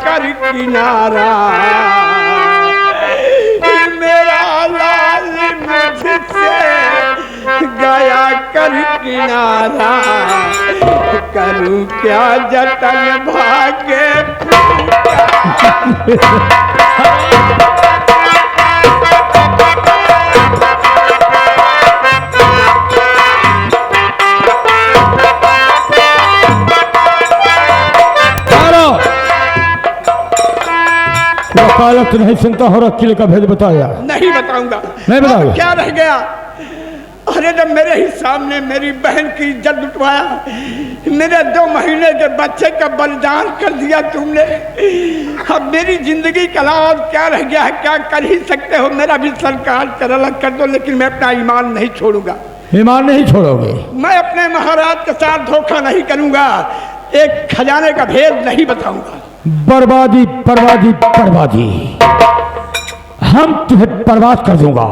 कर किनारा, मेरा लाल मुझसे गया कर किनारा, करूं क्या जतन भाग्य वकालत नहीं सुनता हो, अकेले का भेद बताया। नहीं बताऊंगा। नहीं बताऊंगा। क्या रह गया? अरे जब मेरे ही सामने मेरी बहन की इज्जत लुटवाया, मेरे 2 महीने के बच्चे का बलिदान कर दिया तुमने, अब मेरी जिंदगी का अलावा क्या रह गया है? क्या कर ही सकते हो? मेरा भी सरकार कर अलग कर दो, लेकिन मैं अपना ईमान नहीं छोड़ूंगा। ईमान नहीं छोड़ोगे? मैं अपने महाराज के साथ धोखा नहीं करूंगा, एक खजाने का भेद नहीं बताऊंगा। बर्बादी बर्बादी बर्बादी, हम तुम्हें बर्बाद कर दूंगा।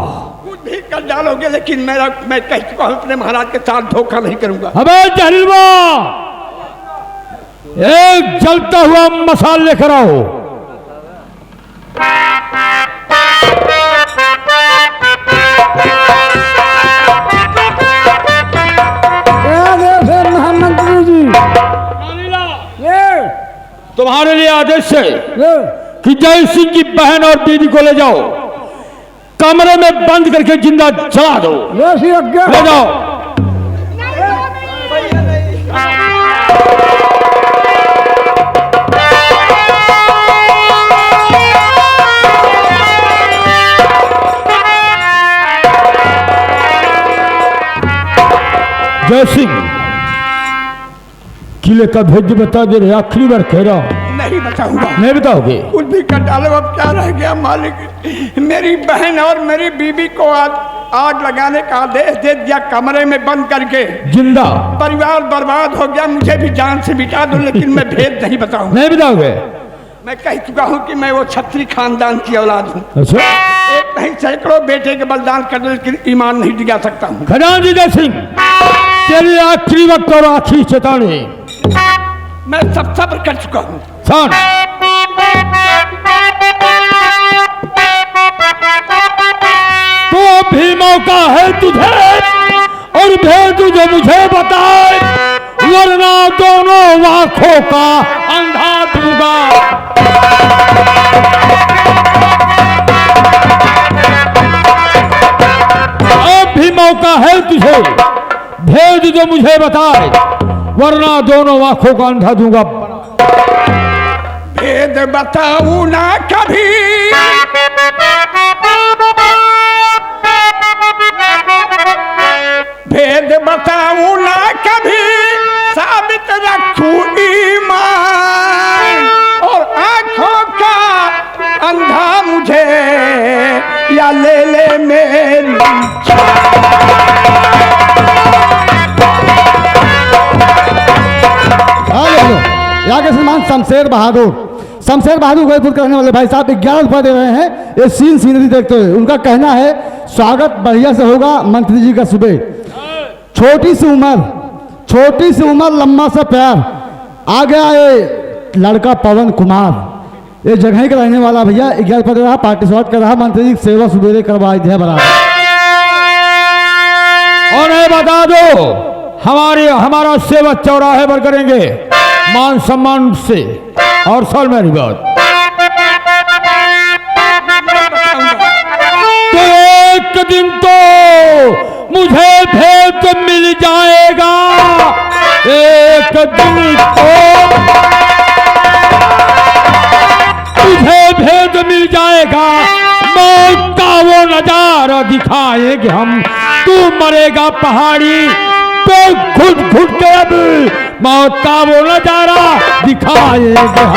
कुछ भी कर डालोगे, लेकिन मैं कह चुका हूं अपने महाराज के साथ धोखा नहीं करूंगा। अबे जहलवा, एक जलता हुआ मसाल लेकर आओ। महामंत्री जी, तुम्हारे लिए आदेश है कि जय सिंह की बहन और दीदी को ले जाओ, कमरे में बंद करके जिंदा जला दो। ले जाओ। जय सिंह, किले का भेद बता दे रहे, आखिरी बार कह रहा हूं। नहीं बताऊंगा। नहीं बताओगे? कुछ भी कर डालो, अब क्या रह गया मालिक? मेरी बहन और मेरी बीबी को आग लगाने का आदेश दे दिया, कमरे में बंद करके जिंदा। परिवार बर्बाद हो गया, मुझे भी जान से मिटा दो, लेकिन मैं भेद नहीं बताऊंगा। नहीं बताओगे? मैं कह चुका हूं कि मैं वो छत्री खानदान की औलाद हूं। अच्छा, एक नहीं सैकड़ों बेटे के बलिदान कर दो, लेकिन ईमान नहीं दिखा सकता हूं। खजानची जय सिंह, तेरे आखिरी वक्त और आखिरी चेतावनी। मैं सब सब्र कर चुका हूं। सुन, तो भी मौका है तुझे, और भेद तुझे मुझे बताए, वरना दोनों आंखों का अंधा दूंगा। अब भी मौका है तुझे, भेद जो मुझे बताए, वरना दोनों आंखों का अंधा दूंगा। भेद बताऊ ना कभी, भेद बताऊ ना कभी, साबित रखूं ईमान, और आंखों का अंधा मुझे या ले ले मेरी यहाँ के श्रीमान शमशेर बहादुर गोरखपुर के रहने वाले भाई साहब 11 रुपये दे रहे हैं ये सीनरी देखते हुए। उनका कहना है स्वागत बढ़िया से होगा मंत्री जी का सुबह। छोटी सी उम्र लम्बा सा प्यार, आ गया ये लड़का पवन कुमार, ये जगह का रहने वाला भैया। 11 रुपये दे रहा, पार्टी स्वागत कर रहा, मंत्री जी सेवा सुबेरे करवाई दिया बराबर। और ये बता दो, हमारा सेवा चौराहे पर करेंगे मान सम्मान से। और सुन मेरी बात, तो एक दिन तो मुझे भेद मिल जाएगा, एक दिन तो तुझे भेद मिल जाएगा, मौत का वो नजारा दिखाएंगे हम। तू मरेगा पहाड़ी पे घुट घुट के, अब मौत का वो नजारा दिखाएंगे हम।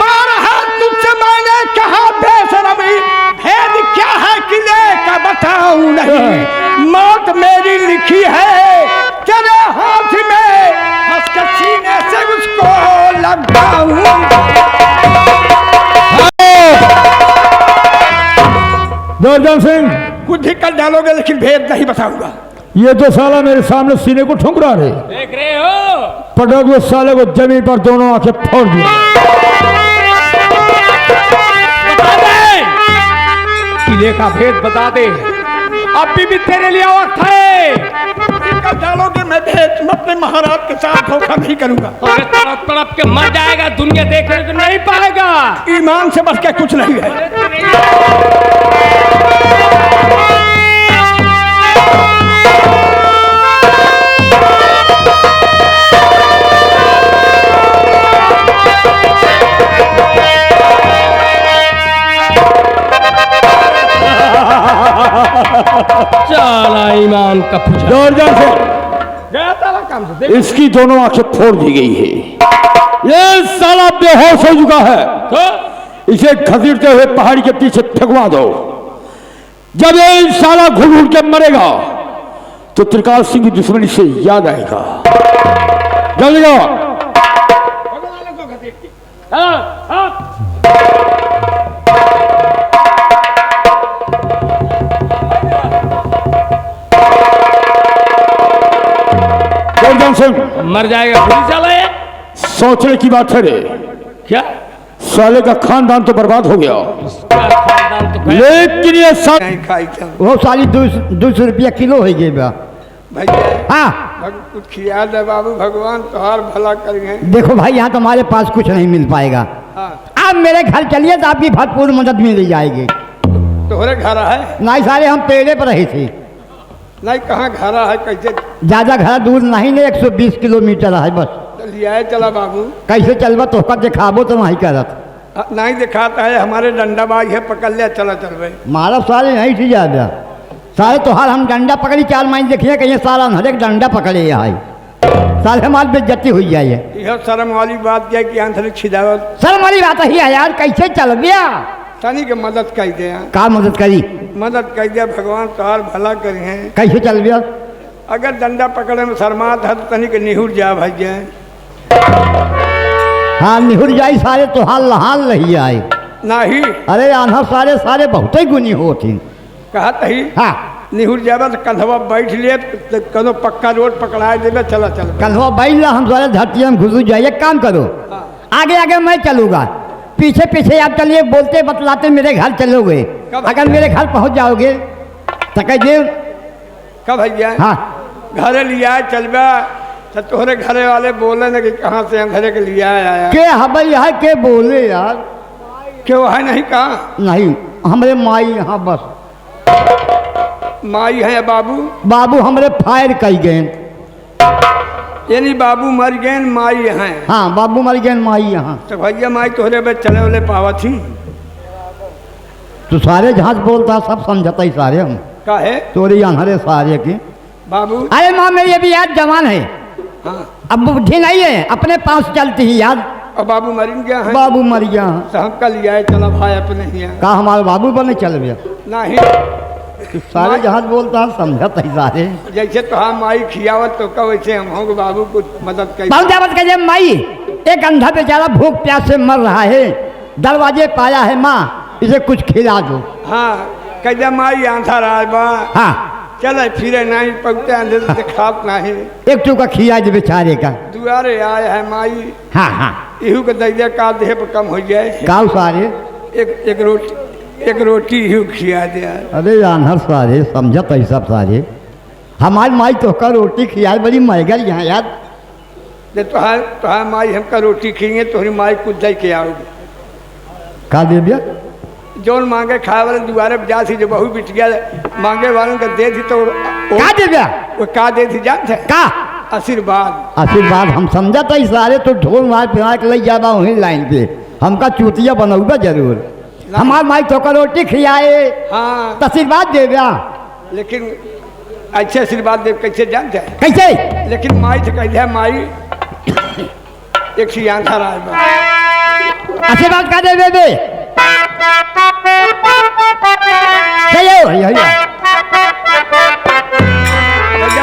बारहा तुझसे मैंने कहा बेशरमी, भेद क्या है किले का बताऊं नहीं, मौत मेरी लिखी है तेरे हाथ में, हंस के सीने से उसको लगाऊं। दुर्जन सिंह, कुछ भी कर डालोगे, लेकिन भेद नहीं बताऊंगा। ये तो साला मेरे सामने सीने को ठुकरा रहे। देख रहे हो? पटक वो साले को जमीन पर दोनों आंखें फोड़ दिया। बता दे, किले का भेद बता दे। अभी भी तेरे लिए वक्त है। इनका डालोगे मैं भेद, मैं अपने महाराज के साथ धोखा नहीं करूंगा। अरे तड़प तड़प के मर जाएगा, दुनिया देखने को नहीं पाएगा। ईमान से बस के कुछ नहीं है। चला ईमान का पूजा। जोरदार से गया ताला काम से। इसकी दोनों आंखें फोड़ दी गई है। ये साला बेहोश हो चुका है, तो इसे घसीटते हुए पहाड़ी के पीछे फेंकवा दो। जब ये साला घुल घुल के मरेगा तो त्रिकाल सिंह की दुश्मनी से याद आएगा। जल्दी जाओ। मर जाएगा पुलिस वाला है। सोचने की बात है रे, क्या साले का खानदान तो बर्बाद हो गया, खानदान तो लेकिन ये नहीं खाई था वो साली 200 रुपया किलो हो गई बा। भैया। हाँ कुछ खिया दे बाबू, भगवान तोहार भला करेंगे। देखो भाई, यहाँ तो हमारे पास कुछ नहीं मिल पाएगा। हाँ। आप मेरे घर चलिए तो आपकी भरपूर मदद मिल जाएगी। तोहरे घर है? नहीं सारे हम पेड़े पर रहे थे। नहीं, कहाँ घर है? कैसे ज्यादा घर दूर नहीं ने 120 किलोमीटर है बस। लिया चला बाबू? कैसे चलबा तो दिखाबो तो नहीं करत। नहीं दिखाता है, हमारे डंडा बाज है, पकड़ लिया, चला चल भाई। मारा सारे नहीं थी ज्यादा सारे तो हाल हम डंडा पकड़ी 4 माइल देखिए कहीं सारा हर एक डंडा पकड़े है सारे हमारे बेइज्जती हुई जाए। यह शर्म वाली बात क्या कि आंसर छिदावत। शर्म वाली बात ही है यार, कैसे चल गया? तनी के मदद कर दे। का मदद करी? मदद कर दिया, भगवान तोहार भला करें। कैसे चल गया? अगर डंडा पकड़े में शर्मात है तो तनी के निहुर जा भैया। हाँ निहुर जाई सारे तो हाल लहाल रही आए। नहीं अरे आन्हा सारे सारे बहुत ही गुनी होती। कहत ही हाँ निहुर जाबा तो कंधवा बैठ लिए तो कनो पक्का रोड पकड़ा देवे, चला चल। कल हो बैल ला हम सारे धरती में घुस जाइए। काम करो, आगे आगे मैं चलूँगा, पीछे पीछे आप चलिए, बोलते बतलाते मेरे घर चलोगे। अगर मेरे घर पहुंच जाओगे तो कहिए कब भैया? हाँ घरे लिया चलबा तो तोहरे घरे वाले बोले न कि कहाँ से अंधेरे के लिया आया। के हबई है के बोले यार? क्यों है? नहीं कहाँ? नहीं हमारे माई यहाँ बस। माई है बाबू? बाबू हमारे फायर कई गए। यानी बाबू मर गए, माई हैं? हाँ बाबू मर गए, माई यहाँ। तो भैया माई तोहरे बे चले वाले पावा थी? तो सारे जहाँ बोलता सब समझता ही सारे हम। का है तोरे यहाँ सारे की बाबू? अरे माँ मेरी अभी याद जवान है। हाँ। अब बुद्धि नहीं है, अपने पास चलती ही याद। और बाबू मर गया है? बाबू मर गया। साहब का लिया है, चला भाई अपने ही है। का हमारे बाबू बने चल गया। नहीं तो सारे जहाँ बोलता समझता ही सारे। जैसे तो हाँ माई खियावत तो कब वैसे हम होंगे बाबू कुछ मदद कर। बहुत जावत कहे माई, एक अंधा बेचारा भूख प्यास से मर रहा है, दरवाजे पाया है माँ, इसे कुछ खिला दो। हाँ कह माई आंधा रहा बा। हाँ चले फिरे नहीं पहुँचे, अंधे से खाप नहीं। एक चूका खिया दे बेचारे का। दुआरे आए है माई। हाँ हाँ इहू के दैया का देह पर कम हो जाए। गाँव सारे एक रोटी ही खिया दे। अरे आन्हर सारे समझत है सब सारे। हमारी माई तो का रोटी खिया बड़ी महंगा यहाँ याद। जब तुहार माई हमका रोटी खिएंगे तो माई कुछ दे के आओगे। का दे दिया? जौन मांगे खाए वाले दुआरे पर जा सी, जो बहू बिटिया मांगे वालों का दे दी तो का दे दिया? वो का दे दी जानते? का आशीर्वाद। आशीर्वाद हम समझत है सारे। तो ढोल मार पिला के ले जाबा वहीं लाइन पे, हमका चूतिया बनौगा जरूर। हमार माई तो का रोटी खियाए। हाँ तो आशीर्वाद दे दिया। लेकिन अच्छे आशीर्वाद दे कैसे जानते हैं? कैसे? लेकिन माई से कह दिया माई एक सी आंधा रहा है। आशीर्वाद का दे दे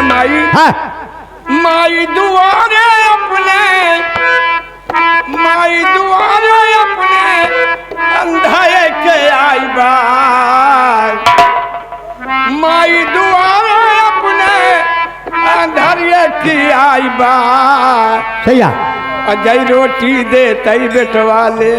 माई। हाँ माई दुआरे अपने, माई दुआरे अपने अंधाए के आई बार। माई दुआरे अपने आई बा सही है। अजय रोटी दे तई बेटवा ले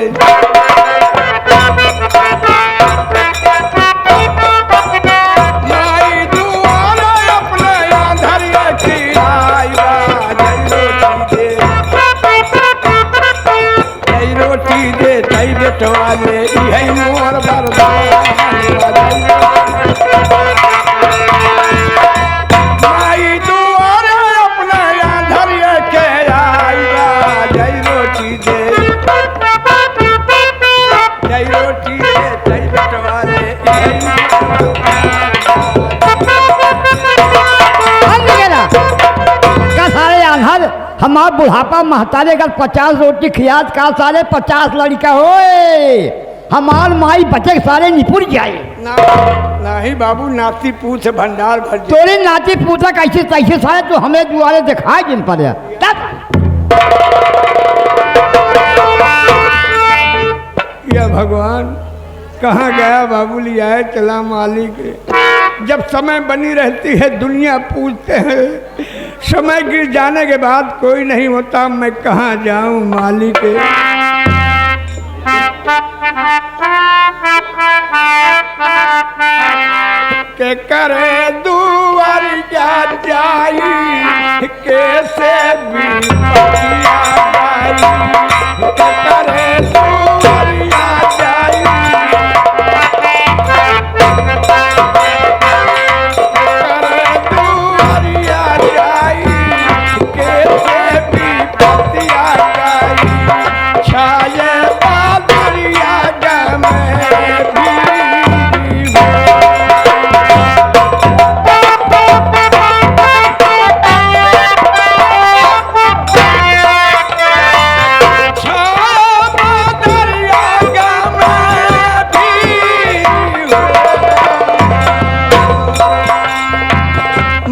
माई दुआरे अपने आंधरिया की आई बा अजय रोटी दे तई बेटवा ले यही मोर बरदान माई दुआरे अपने आंधरिया के आई बा जय रोटी दे तई बेटवा ले सारे आधार हमार बुढ़ापा महतारे का 50 रोटी खियात का सारे 50 लड़का होए हमार माई बचे सारे निपुर जाए नहीं बाबू नाती पूछ भंडार भर तोरे नाती पूछा कैसे कैसे सारे तो हमें दुआरे दिखाए जिन पर या भगवान कहाँ गया बाबू लिया है चला मालिक जब समय बनी रहती है दुनिया पूछते हैं समय गिर जाने के बाद कोई नहीं होता मैं कहाँ जाऊँ मालिक के करे दुआरिया जाई कैसे भी के करे दुआरिया जाई करे दुआरिया जाई कैसे भी पतिया जाई छाये बादरिया गमे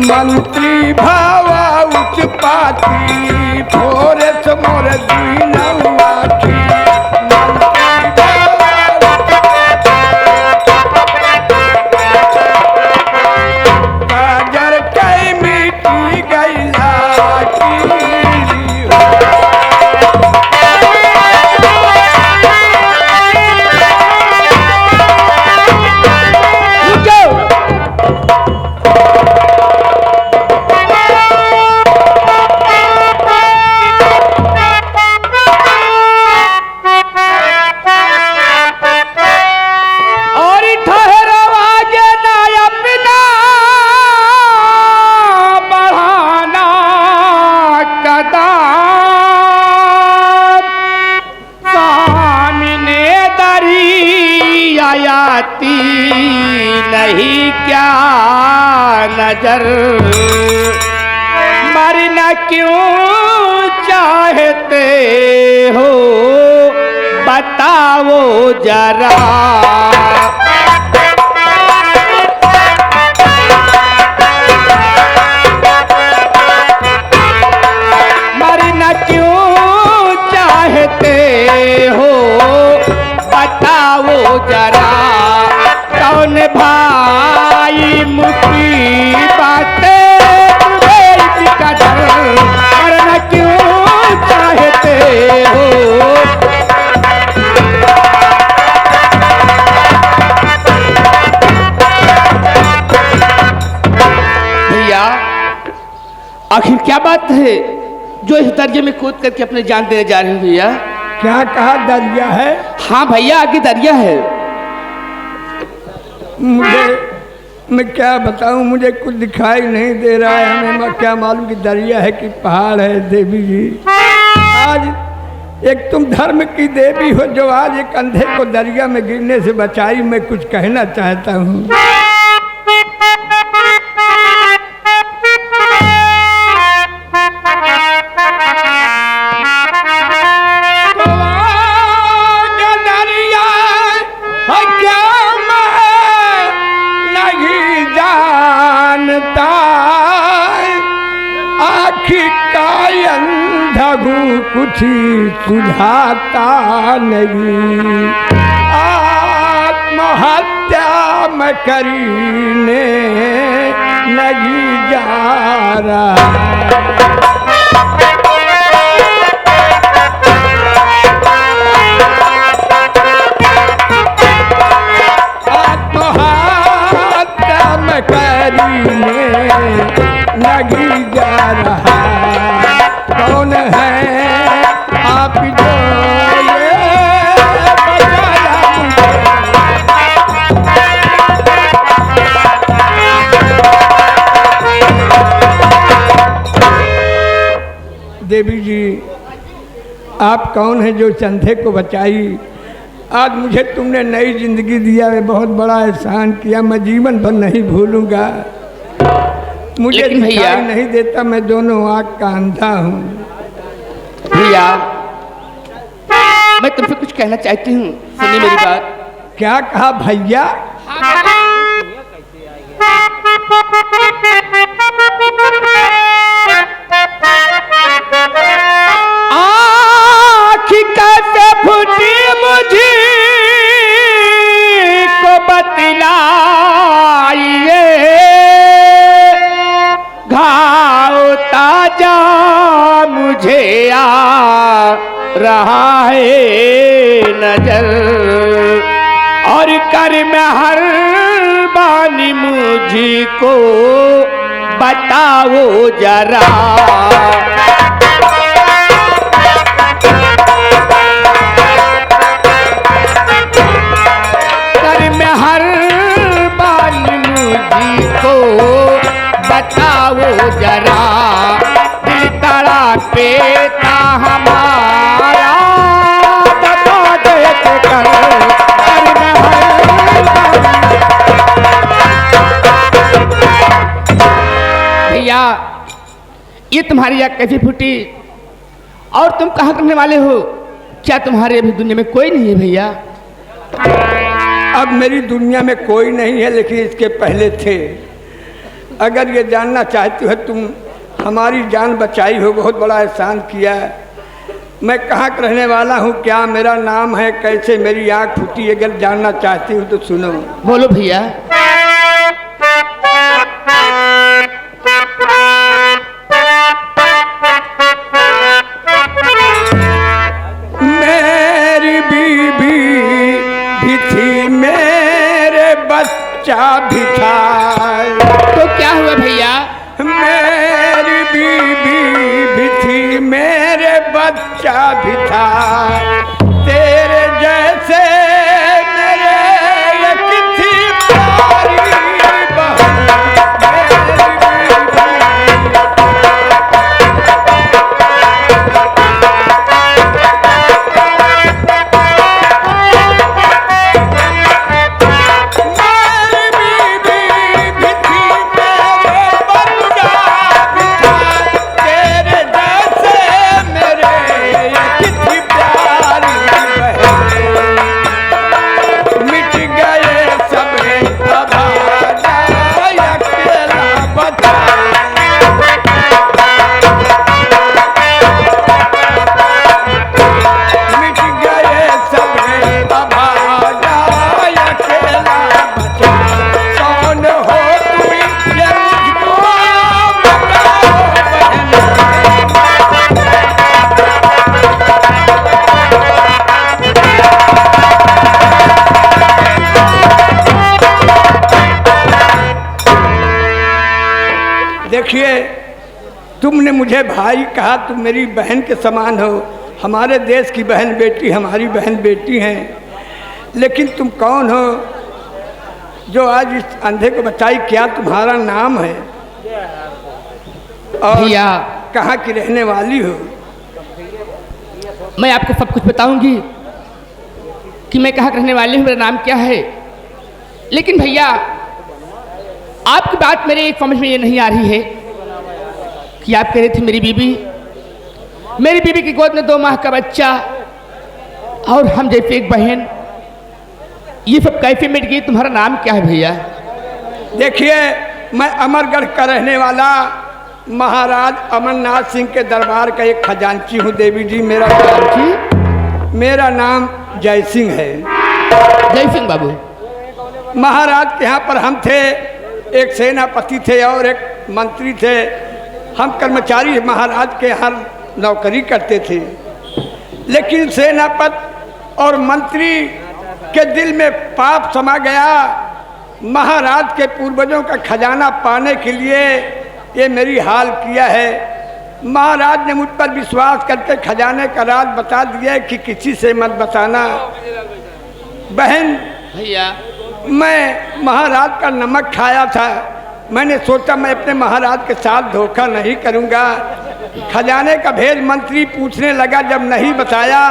मंत्री भावा उच्च पाती फोरे मोर दीनवा की काजर कई मिट्टी गईला नहीं क्या नजर मरना क्यों चाहते हो बताओ जरा मरना क्यों चाहते हो बताओ जरा कौन भाई मुसीबत का डर मरना क्यों चाहते हो भैया आखिर क्या बात है जो इस दरिया में कूद करके अपने जान देने जा रहे हो भैया क्या कहा दरिया है? हाँ भैया आगे दरिया है मैं क्या बताऊं मुझे कुछ दिखाई नहीं दे रहा है हमें क्या मालूम कि दरिया है कि पहाड़ है। देवी जी आज एक तुम धर्म की देवी हो जो आज एक अंधे को दरिया में गिरने से बचाई मैं कुछ कहना चाहता हूँ। कुछ सुझाता नहीं आत्महत्या में करने नहीं जा रहा। देवी जी, आप कौन हैं जो चंदे को बचाई? आज मुझे तुमने नई जिंदगी दिया है, बहुत बड़ा एहसान किया, मैं जीवन भर नहीं भूलूंगा। मुझे लेकिन भैया दिखाई नहीं देता, मैं दोनों आँख का अंधा हूँ। भैया मैं तुमसे कुछ कहना चाहती हूँ, सुनिए मेरी बात। क्या कहा भैया? आँखी कैसे फूटी मुझे को बतलाइए, घाव ताजा मुझे आ रहा है नजर, और कर में हर बानी मुझको बताओ जरा। कर में हर बानी मुझको बताओ जरा, दिल तड़पेता हमारा दबा देख कर। भैया ये तुम्हारी आँख कैसे फूटी, और तुम कहाँ करने वाले हो? क्या तुम्हारे अभी दुनिया में कोई नहीं है भैया? अब मेरी दुनिया में कोई नहीं है, लेकिन इसके पहले थे। अगर ये जानना चाहती हो तुम, हमारी जान बचाई हो, बहुत बड़ा एहसान किया। मैं कहाँ का रहने वाला हूँ, क्या मेरा नाम है, कैसे मेरी आँख फूटी, अगर जानना चाहती हूँ तो सुनो। बोलो भैया। मेरी बीबी भी थी, मेरे बच्चा भी था। तो क्या हुआ भैया? मेरी बीबी भी थी, मेरे बच्चा भी था। तेरे जैसे मेरे एक थी प्यारी बहन, देखिए, तुमने मुझे भाई कहा, तुम मेरी बहन के समान हो। हमारे देश की बहन बेटी हमारी बहन बेटी हैं, लेकिन तुम कौन हो जो आज इस अंधे को बचाई? क्या तुम्हारा नाम है और भैया कहाँ की रहने वाली हो? मैं आपको सब कुछ बताऊंगी कि मैं कहाँ रहने वाली हूँ, मेरा नाम क्या है। लेकिन भैया आपकी बात मेरे एक समझ में ये नहीं आ रही है कि आप कह रहे थे मेरी बीबी की गोद में 2 माह का बच्चा और हम जैसे एक बहन, ये सब कैसे मिट गई? तुम्हारा नाम क्या है भैया? देखिए, मैं अमरगढ़ का रहने वाला महाराज अमरनाथ सिंह के दरबार का एक खजांची हूँ देवी जी। मेरा नाम जय सिंह है। जय सिंह बाबू। महाराज के यहाँ पर हम थे, एक सेनापति थे और एक मंत्री थे। हम कर्मचारी महाराज के यहाँ नौकरी करते थे, लेकिन सेनापति और मंत्री के दिल में पाप समा गया। महाराज के पूर्वजों का खजाना पाने के लिए ये मेरी हाल किया है। महाराज ने मुझ पर विश्वास करके खजाने का राज बता दिया कि किसी से मत बताना। बहन भैया मैं महाराज का नमक खाया था, मैंने सोचा मैं अपने महाराज के साथ धोखा नहीं करूंगा। खजाने का भेद मंत्री पूछने लगा, जब नहीं बताया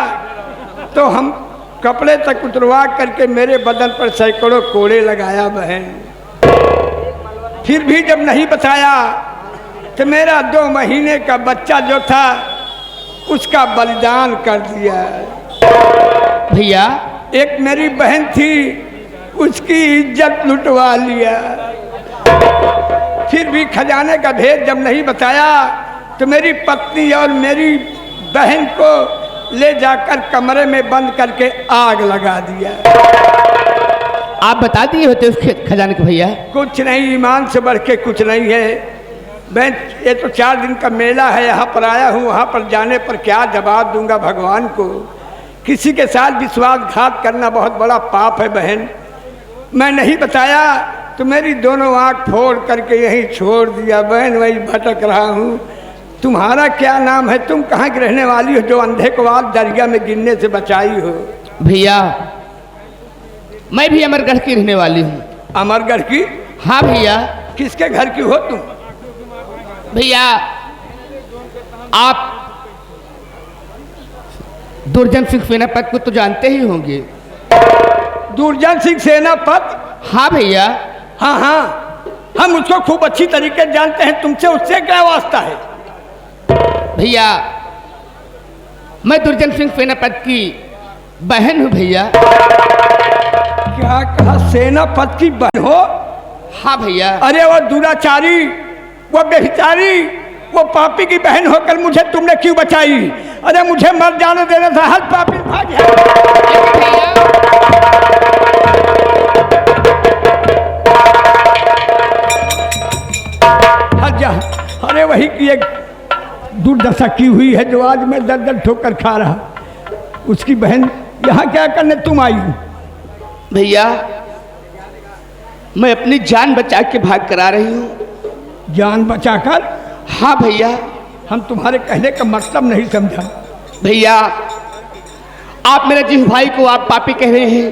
तो हम कपड़े तक उतरवा करके मेरे बदन पर सैकड़ों कोड़े लगाया बहन। फिर भी जब नहीं बताया तो मेरा 2 महीने का बच्चा जो था उसका बलिदान कर दिया। भैया एक मेरी बहन थी, उसकी इज्जत लुटवा लिया। फिर भी खजाने का भेद जब नहीं बताया तो मेरी पत्नी और मेरी बहन को ले जाकर कमरे में बंद करके आग लगा दिया। आप बता दिए होते उस खजाने को भैया? कुछ नहीं, ईमान से बढ़ के कुछ नहीं है। मैं ये तो 4 दिन का मेला है, यहाँ पर आया हूँ, वहाँ पर जाने पर क्या जवाब दूंगा भगवान को। किसी के साथ विश्वासघात करना बहुत बड़ा पाप है बहन। मैं नहीं बताया तो मेरी दोनों आँख फोड़ करके यहीं छोड़ दिया बहन, वही भटक रहा हूँ। तुम्हारा क्या नाम है? तुम कहाँ की रहने वाली हो जो अंधे को आज दरिया में गिरने से बचाई हो? भैया मैं भी अमरगढ़ की रहने वाली हूँ। अमरगढ़ की? हाँ भैया। किसके घर की हो तुम? भैया आप दुर्जन सिंह सेनापति को तो जानते ही होंगे। दुर्जन सिंह सेनापति? हाँ भैया। हाँ हाँ, हम उसको खूब अच्छी तरीके से जानते हैं। तुमसे उससे क्या वास्ता है? भैया मैं दुर्जन सिंह सेनापति की बहन हूँ भैया। क्या कहा? सेनापति की बहन हो? हाँ भैया। अरे वो दुराचारी, वो बेहिचारी, वो पापी की बहन होकर मुझे तुमने क्यों बचाई? अरे मुझे मर जाने देना था। हर पापी भाग जा। अरे वही की एक दुर्दशा की हुई है जो आज मैं दर दर ठोकर खा रहा। उसकी बहन यहाँ क्या करने तुम आई? भैया मैं अपनी जान बचा के भाग कर आ रही हूँ। जान बचाकर? हाँ भैया। हम तुम्हारे कहने का मतलब नहीं समझा। भैया आप मेरे जिस भाई को आप पापी कह रहे हैं,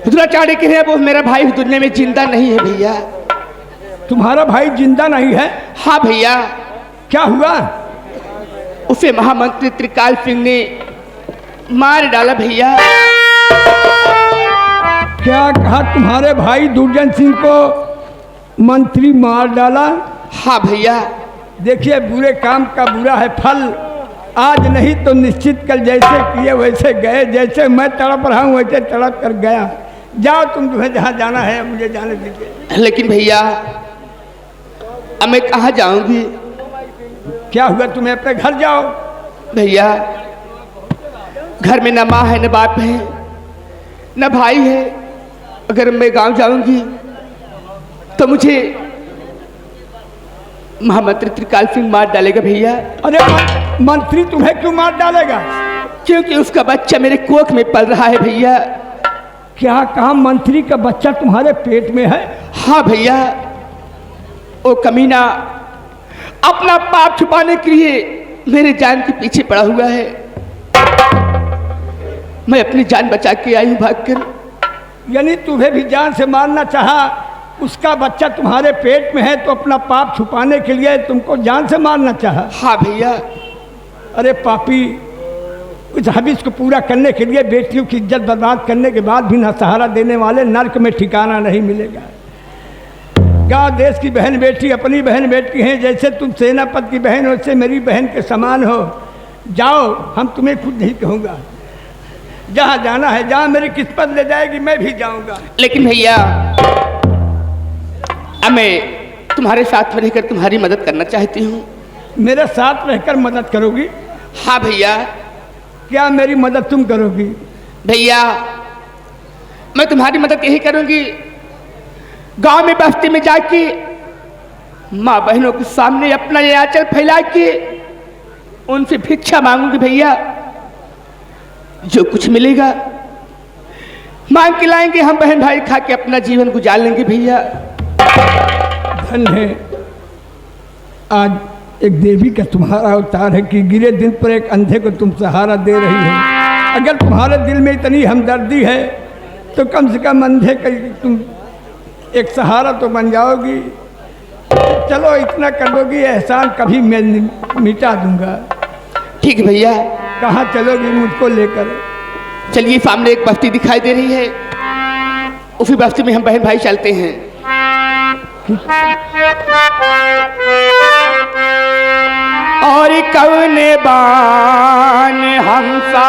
दुराचारी कह रहे हैं, वो मेरा भाई इस दुनिया में जिंदा नहीं है भैया। तुम्हारा भाई जिंदा नहीं है? हाँ भैया। क्या हुआ? उसे महामंत्री त्रिकाल सिंह ने मार डाला भैया। क्या कहा? तुम्हारे भाई दुर्जन सिंह को मंत्री मार डाला? हाँ भैया। देखिए बुरे काम का बुरा है फल। आज नहीं तो निश्चित कल जैसे किए वैसे गए। जैसे मैं तड़प रहा हूँ वैसे तड़प कर गया। जाओ तुम, तुम्हें जहाँ जाना है मुझे जाने दीजिए। लेकिन भैया अब मैं कहाँ जाऊंगी? क्या हुआ? तुम्हें अपने घर जाओ। भैया घर में न माँ है, न बाप है, न भाई है। अगर मैं गांव जाऊंगी तो मुझे महामंत्री त्रिकाल सिंह मार डालेगा भैया। अरे मंत्री तुम्हें क्यों मार डालेगा? क्योंकि उसका बच्चा मेरे कोख में पल रहा है भैया। क्या कहा? मंत्री का बच्चा तुम्हारे पेट में है? हाँ भैया। वो कमीना अपना पाप छुपाने के लिए मेरे जान के पीछे पड़ा हुआ है। मैं अपनी जान बचा के आई हूँ भागकर। यानी तुम्हें भी जान से मारना चाहा? उसका बच्चा तुम्हारे पेट में है तो अपना पाप छुपाने के लिए तुमको जान से मारना चाहा? हाँ भैया। अरे पापी, उस हबीज को पूरा करने के लिए बेटियों की इज्जत बर्बाद करने के बाद भी ना सहारा देने वाले नर्क में ठिकाना नहीं मिलेगा। गाँव देश की बहन बेटी अपनी बहन बेटी हैं। जैसे तुम सेनापति की बहन हो वैसे मेरी बहन के समान हो। जाओ, हम तुम्हें खुद नहीं कहूँगा। जहाँ जाना है, जहाँ मेरी किस्मत ले जाएगी मैं भी जाऊँगा। लेकिन भैया अब मैं तुम्हारे साथ में रहकर तुम्हारी मदद करना चाहती हूँ। मेरे साथ रहकर मदद करोगी? हाँ भैया। क्या मेरी मदद तुम करोगी? भैया मैं तुम्हारी मदद यही करूँगी, गांव में बस्ती में जाके माँ बहनों के सामने अपना ये आंचल फैला के उनसे भिक्षा मांगूंगी भैया। जो कुछ मिलेगा मांग के लाएंगे, हम बहन भाई खा के अपना जीवन गुजार लेंगे भैया। धन है आज एक देवी का तुम्हारा अवतार है कि गिरे दिन पर एक अंधे को तुम सहारा दे रही हो। अगर तुम्हारे दिल में इतनी हमदर्दी है तो कम से कम अंधे का तुम एक सहारा तो बन जाओगी। चलो इतना कर दोगी, एहसान कभी मैं मिटा दूंगा। ठीक है भैया। कहाँ चलोगी मुझको लेकर? चलिए सामने एक बस्ती दिखाई दे रही है, उसी बस्ती में हम बहन भाई चलते हैं। और कौने बान हमसा